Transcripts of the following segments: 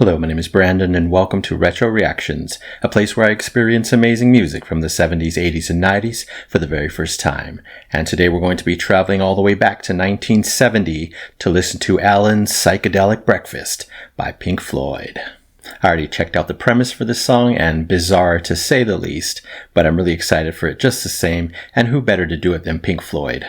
Hello, my name is Brandon, and welcome to Retro Reactions, a place where I experience amazing music from the 70s, 80s, and 90s for the very first time. And today we're going to be traveling all the way back to 1970 to listen to Alan's Psychedelic Breakfast by Pink Floyd. I already checked out the premise for this song, and bizarre to say the least, but I'm really excited for it just the same, and who better to do it than Pink Floyd?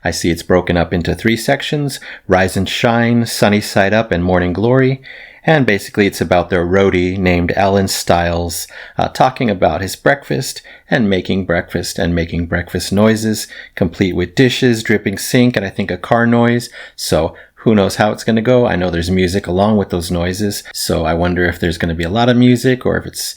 I see it's broken up into 3 sections: Rise and Shine, Sunny Side Up, and Morning Glory. And basically it's about their roadie named Alan Stiles talking about his breakfast and making breakfast noises, complete with dishes, dripping sink, and I think a car noise. So who knows how it's going to go? I know there's music along with those noises, so I wonder if there's going to be a lot of music or if it's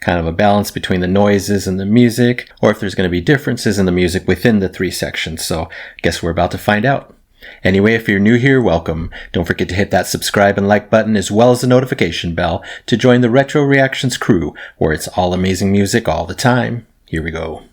kind of a balance between the noises and the music, or if there's going to be differences in the music within the 3 sections. So I guess we're about to find out. Anyway, if you're new here, welcome. Don't forget to hit that subscribe and like button as well as the notification bell to join the Retro Reactions crew, where it's all amazing music all the time. Here we go.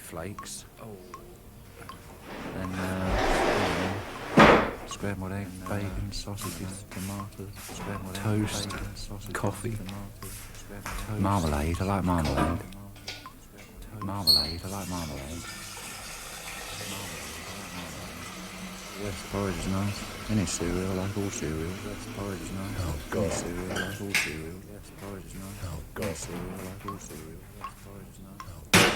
Flakes. Then scrambled egg, bacon, sausages, tomatoes, toast, coffee, marmalade. I like marmalade. Yes, porridge is nice. Any cereal, I like all cereal. Yes, porridge is nice. Oh, God. Any cereal, I like all cereal. Yes, porridge is nice. Oh, God. Any cereal, I like all cereal. Yes, porridge is nice. Oh, God.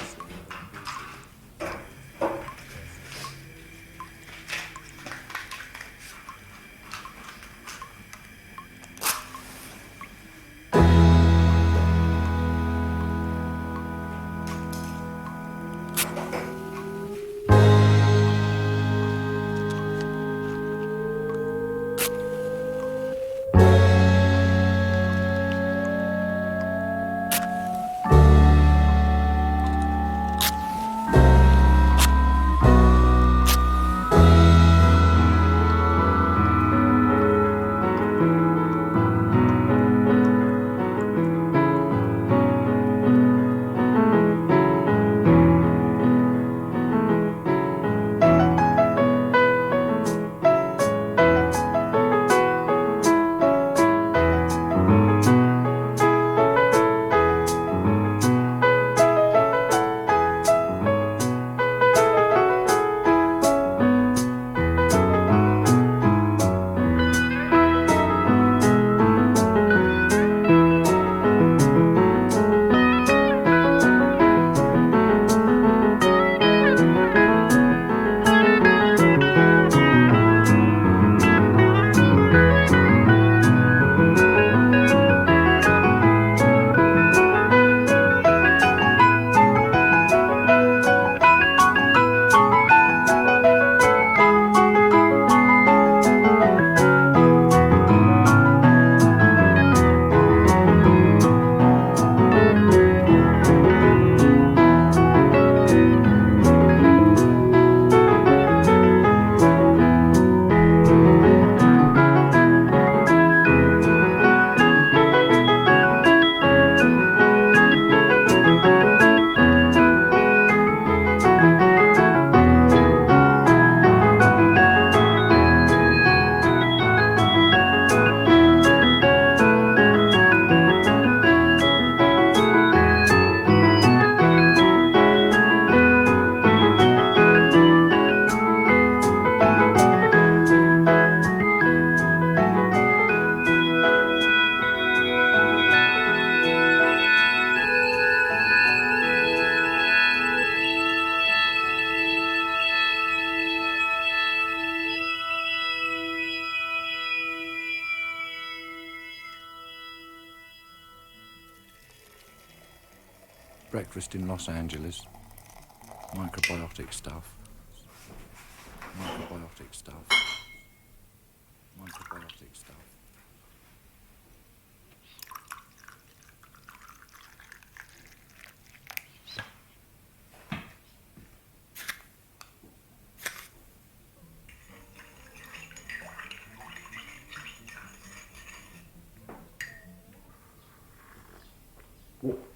Breakfast in Los Angeles. Microbiotic stuff. Microbiotic stuff. Microbiotic stuff. No reply.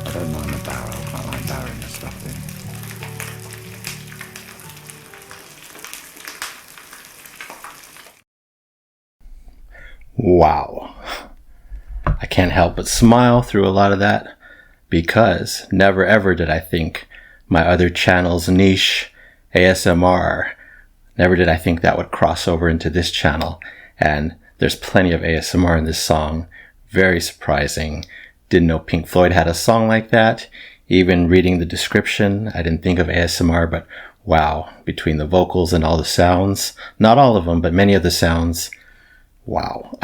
I don't mind the barrel. I like barreling the stuff in. Wow. I can't help but smile through a lot of that because never ever did I think my other channel's niche, ASMR, never did I think that would cross over into this channel. And there's plenty of ASMR in this song. Very surprising. Didn't know Pink Floyd had a song like that. Even reading the description, I didn't think of ASMR, but wow, between the vocals and all the sounds, not all of them, but many of the sounds, wow.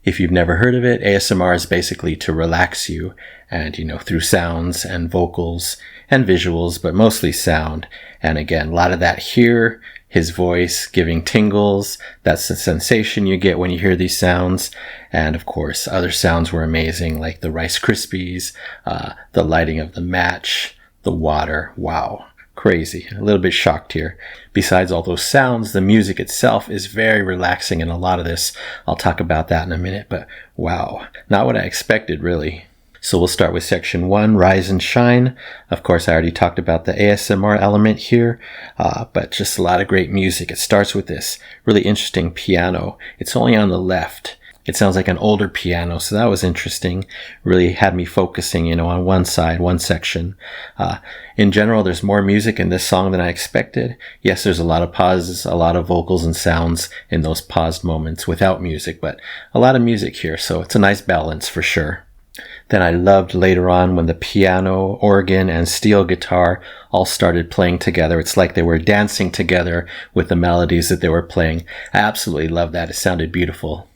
If you've never heard of it, ASMR is basically to relax you and, through sounds and vocals and visuals, but mostly sound. And again, a lot of that here, his voice giving tingles. That's the sensation you get when you hear these sounds. And of course, other sounds were amazing, like the Rice Krispies, the lighting of the match, the water. Wow. Crazy. A little bit shocked here. Besides all those sounds, the music itself is very relaxing in a lot of this. I'll talk about that in a minute, but wow. Not what I expected, really. So we'll start with section 1, Rise and Shine. Of course, I already talked about the ASMR element here, but just a lot of great music. It starts with this really interesting piano. It's only on the left. It sounds like an older piano, so that was interesting. Really had me focusing, on one side, one section. In general, there's more music in this song than I expected. Yes, there's a lot of pauses, a lot of vocals and sounds in those paused moments without music, but a lot of music here, so it's a nice balance for sure. Then I loved later on when the piano, organ, and steel guitar all started playing together. It's like they were dancing together with the melodies that they were playing. I absolutely loved that. It sounded beautiful.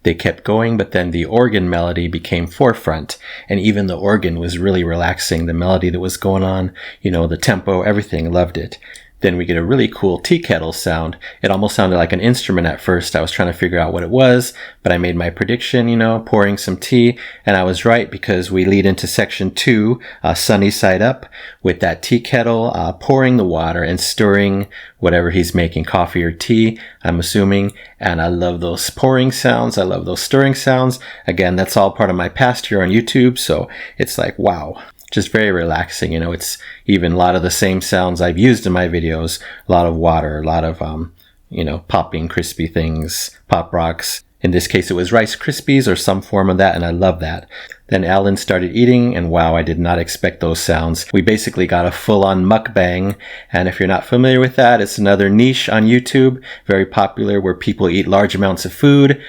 They kept going, but then the organ melody became forefront, and even the organ was really relaxing. The melody that was going on, the tempo, everything, loved it. Then we get a really cool tea kettle sound. It almost sounded like an instrument at first. I was trying to figure out what it was, but I made my prediction, pouring some tea, and I was right because we lead into section 2, sunny side up, with that tea kettle pouring the water and stirring whatever he's making, coffee or tea, I'm assuming. And I love those pouring sounds. I love those stirring sounds. Again, that's all part of my past here on YouTube, so it's like, wow. Just very relaxing. It's even a lot of the same sounds I've used in my videos. A lot of water, a lot of, popping crispy things, pop rocks. In this case, it was Rice Krispies or some form of that, and I love that. Then Alan started eating, and wow, I did not expect those sounds. We basically got a full-on mukbang, and if you're not familiar with that, it's another niche on YouTube, very popular, where people eat large amounts of food.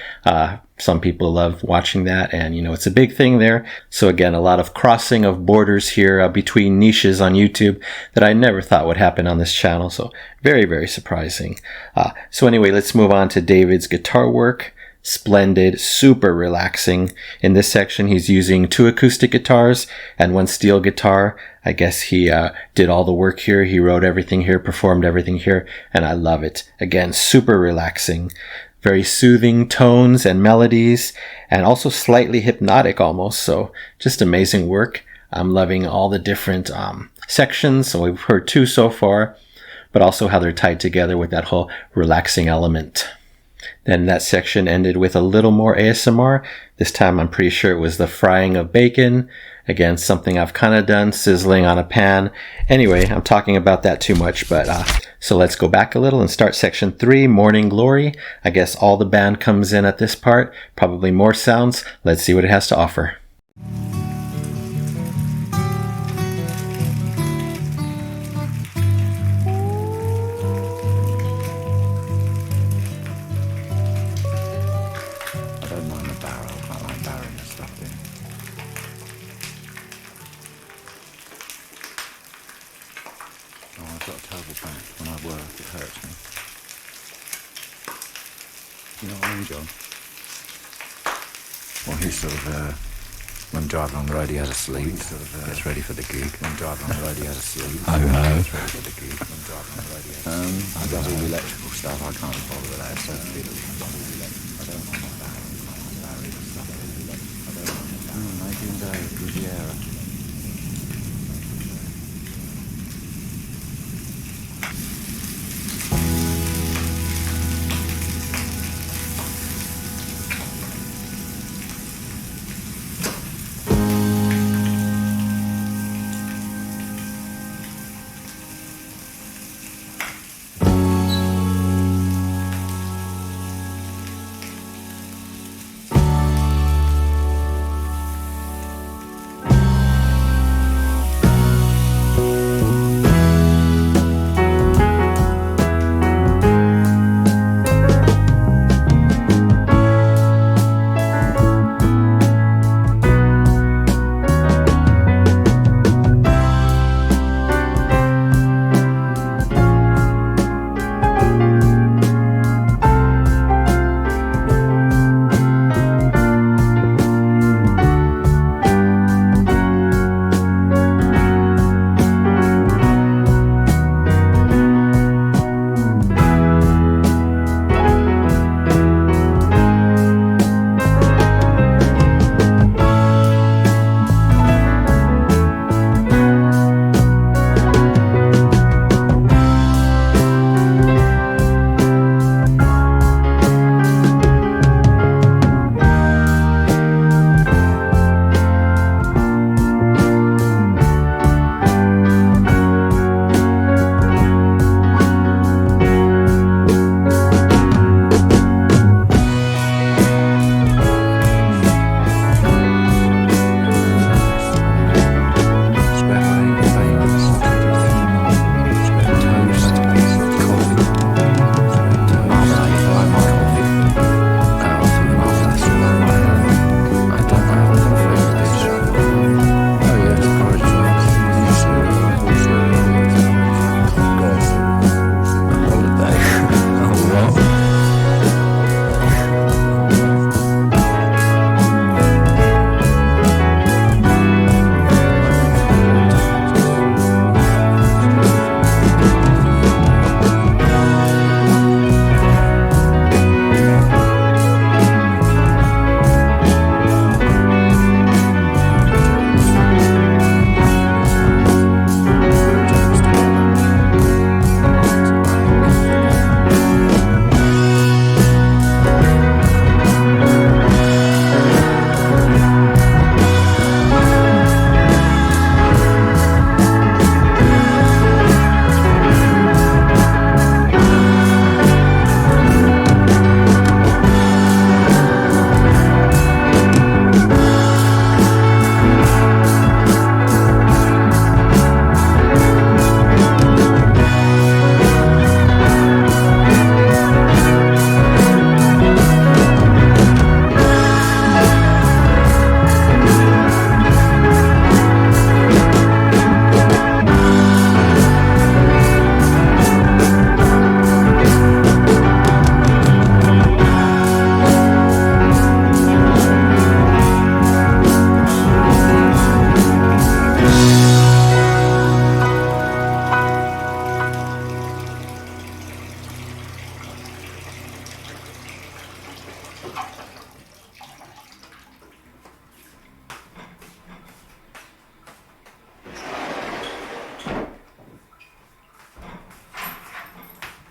Some people love watching that, and it's a big thing there. So again, a lot of crossing of borders here between niches on YouTube that I never thought would happen on this channel. So very, very surprising. So anyway, let's move on to David's guitar work. Splendid, super relaxing. In this section, he's using 2 acoustic guitars and 1 steel guitar. I guess he did all the work here. He wrote everything here, performed everything here, and I love it. Again, super relaxing. Very soothing tones and melodies, and also slightly hypnotic almost. So just amazing work. I'm loving all the different sections. So we've heard 2 so far, but also how they're tied together with that whole relaxing element. Then that section ended with a little more ASMR. This time I'm pretty sure it was the frying of bacon. Again, something I've kind of done, sizzling on a pan. Anyway, I'm talking about that too much, but so let's go back a little and start section 3, Morning Glory. I guess all the band comes in at this part, probably more sounds. Let's see what it has to offer. I don't mind the barrel, I like barrel and stuff in. Oh, I've got a terrible back. When I work, it hurts me. You know what I mean, John? Well, he's sort of, when driving on the road, he has a sleep. Gets ready for the gig. When driving on the road, he has a sleep. Oh, Gets ready for the gig. When driving on the road, he has a sleep. He does all the electrical stuff. I can't bother with that. It's so fiddly. I don't mind my barrel. I like barrel and stuff. I don't mind my barrel. Adrian Day, Riviera.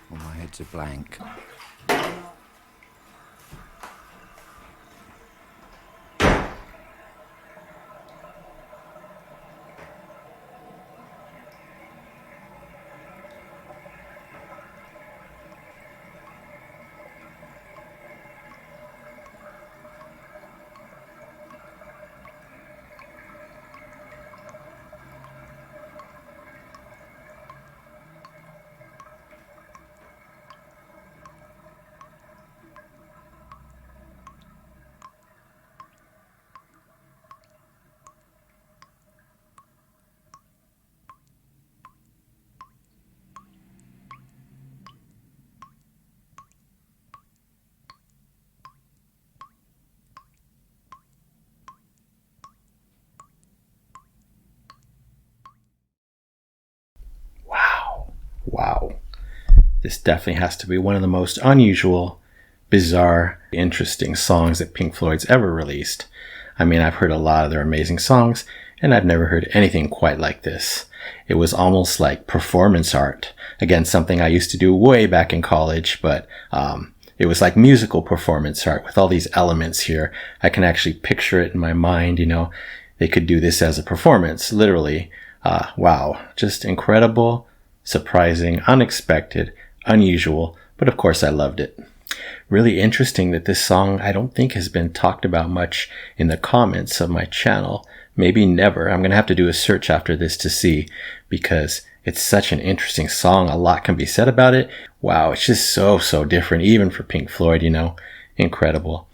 Well, my head's a blank. Wow. This definitely has to be one of the most unusual, bizarre, interesting songs that Pink Floyd's ever released. I mean, I've heard a lot of their amazing songs, and I've never heard anything quite like this. It was almost like performance art. Again, something I used to do way back in college, but it was like musical performance art with all these elements here. I can actually picture it in my mind, They could do this as a performance, literally. Wow, just incredible, surprising, unexpected, unusual, but of course I loved it. Really interesting that this song I don't think has been talked about much in the comments of my channel. Maybe never. I'm going to have to do a search after this to see, because it's such an interesting song. A lot can be said about it. Wow, it's just so different, even for Pink Floyd, Incredible.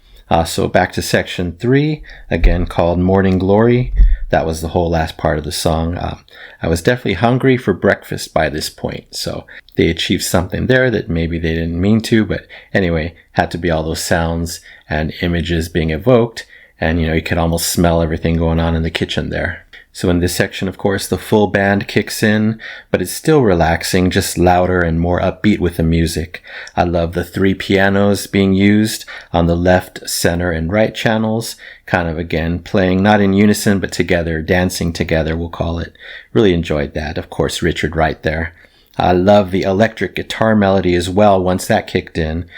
So back to section 3, again called Morning Glory. That was the whole last part of the song. I was definitely hungry for breakfast by this point, so they achieved something there that maybe they didn't mean to, but anyway, had to be all those sounds and images being evoked, and you could almost smell everything going on in the kitchen there. So in this section, of course, the full band kicks in, but it's still relaxing, just louder and more upbeat with the music. I love the 3 pianos being used on the left, center, and right channels, kind of again playing not in unison but together, dancing together, we'll call it. Really enjoyed that. Of course, Richard Wright there. I love the electric guitar melody as well once that kicked in.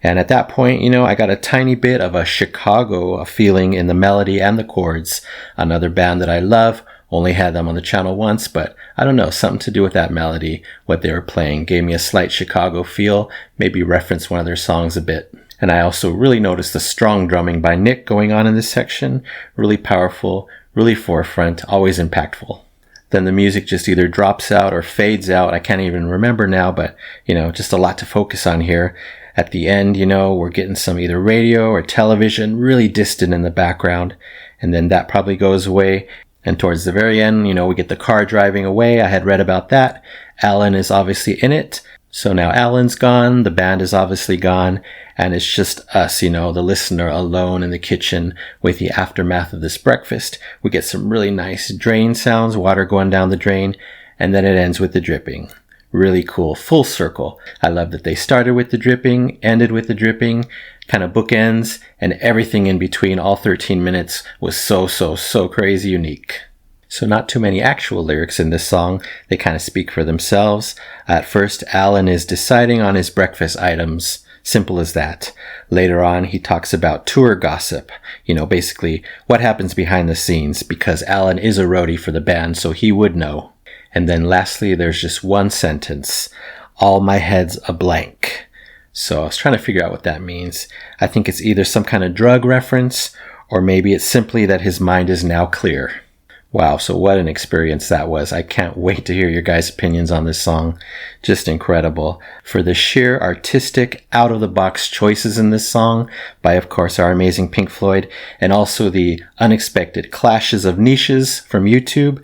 And at that point, I got a tiny bit of a Chicago feeling in the melody and the chords. Another band that I love, only had them on the channel once, but I don't know, something to do with that melody, what they were playing, gave me a slight Chicago feel, maybe reference one of their songs a bit. And I also really noticed the strong drumming by Nick going on in this section. Really powerful, really forefront, always impactful. Then the music just either drops out or fades out. I can't even remember now, but, just a lot to focus on here. At the end, we're getting some either radio or television really distant in the background, and then that probably goes away. And towards the very end, we get the car driving away. I had read about that. Alan is obviously in it. So now Alan's gone, the band is obviously gone, and it's just us, the listener alone in the kitchen with the aftermath of this breakfast. We get some really nice drain sounds, water going down the drain, and then it ends with the dripping. Really cool, full circle. I love that they started with the dripping, ended with the dripping, kind of bookends, and everything in between, all 13 minutes, was so crazy unique. So not too many actual lyrics in this song. They kind of speak for themselves. At first, Alan is deciding on his breakfast items. Simple as that. Later on, he talks about tour gossip. Basically what happens behind the scenes, because Alan is a roadie for the band, so he would know. And then lastly, there's just one sentence. All my head's a blank. So I was trying to figure out what that means. I think it's either some kind of drug reference, or maybe it's simply that his mind is now clear. Wow, so what an experience that was. I can't wait to hear your guys' opinions on this song. Just incredible. For the sheer artistic, out-of-the-box choices in this song by, of course, our amazing Pink Floyd, and also the unexpected clashes of niches from YouTube,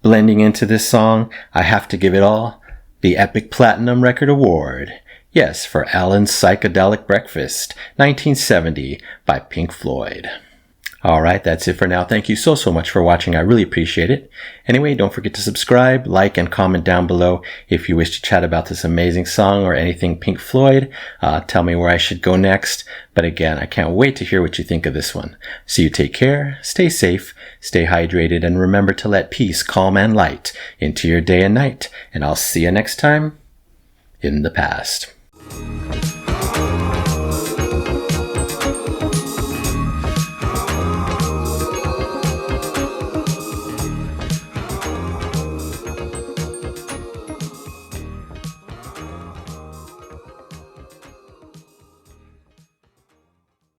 blending into this song, I have to give it all the Epic Platinum Record Award. Yes, for Alan's Psychedelic Breakfast, 1970, by Pink Floyd. Alright, that's it for now. Thank you so much for watching. I really appreciate it. Anyway, don't forget to subscribe, like, and comment down below if you wish to chat about this amazing song or anything Pink Floyd. Tell me where I should go next. But again, I can't wait to hear what you think of this one. So you take care, stay safe, stay hydrated, and remember to let peace, calm, and light into your day and night. And I'll see you next time in the past.